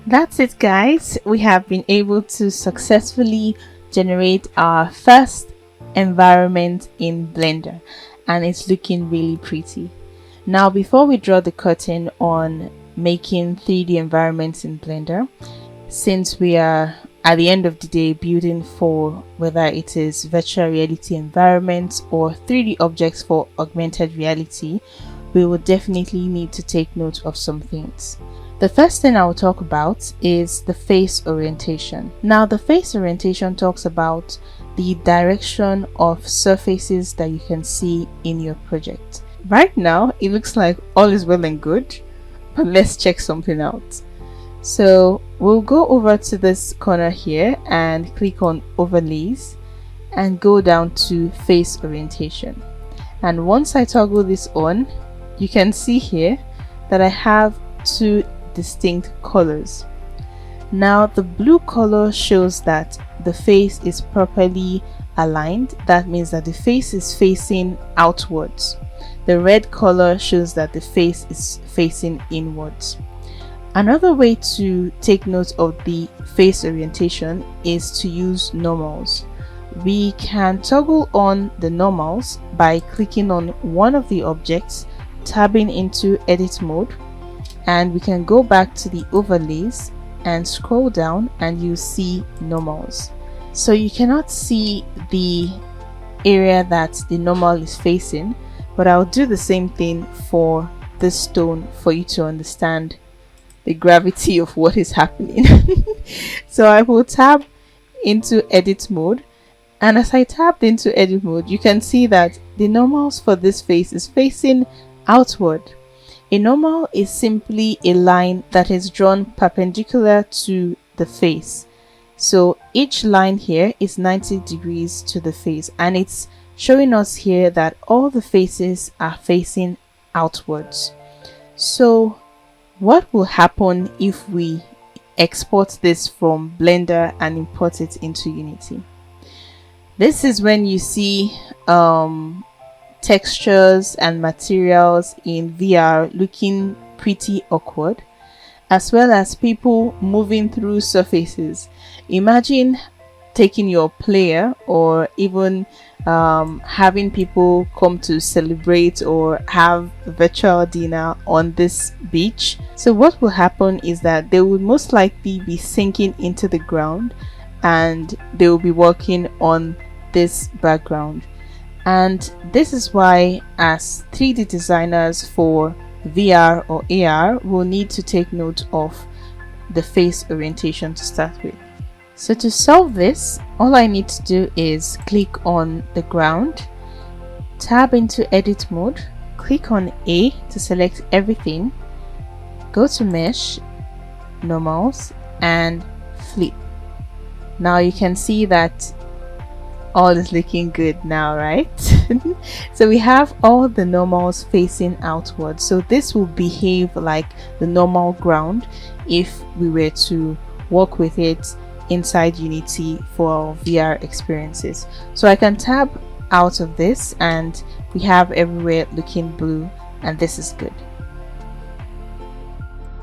That's it, guys. We have been able to successfully generate our first environment in Blender, and it's looking really pretty. Now, before we draw the curtain on making 3D environments in Blender, since we are at the end of the day building for whether it is virtual reality environments or 3D objects for augmented reality, we will definitely need to take note of some things. The first thing I will talk about is the face orientation. Now, the face orientation talks about the direction of surfaces that you can see in your project. Right now, it looks like all is well and good, but let's check something out. So we'll go over to this corner here and click on overlays and go down to face orientation. And once I toggle this on, you can see here that I have two distinct colors. Now the blue color shows that the face is properly aligned. That means that the face is facing outwards. The red color shows that the face is facing inwards. Another way to take note of the face orientation is to use normals. We can toggle on the normals by clicking on one of the objects, tabbing into edit mode, and we can go back to the overlays and scroll down and you see normals. So you cannot see the area that the normal is facing, but I'll do the same thing for this stone for you to understand the gravity of what is happening. So I will tab into edit mode, and as I tapped into edit mode, you can see that the normals for this face is facing outward. A normal is simply a line that is drawn perpendicular to the face. So each line here is 90 degrees to the face, and it's showing us here that all the faces are facing outwards. So what will happen if we export this from Blender and import it into Unity? This is when you see textures and materials in VR looking pretty awkward, as well as people moving through surfaces. Imagine taking your player, or even having people come to celebrate or have a virtual dinner on this beach. So what will happen is that they will most likely be sinking into the ground, and they will be working on this background. And this is why, as 3D designers for VR or AR, we'll need to take note of the face orientation to start with. So to solve this, all I need to do is click on the ground, tab into edit mode, click on A to select everything, go to mesh, normals, and flip. Now you can see that all is looking good now, right? So we have all the normals facing outward. So this will behave like the normal ground if we were to work with it inside Unity for our VR experiences. So I can tab out of this and we have everywhere looking blue, and this is good.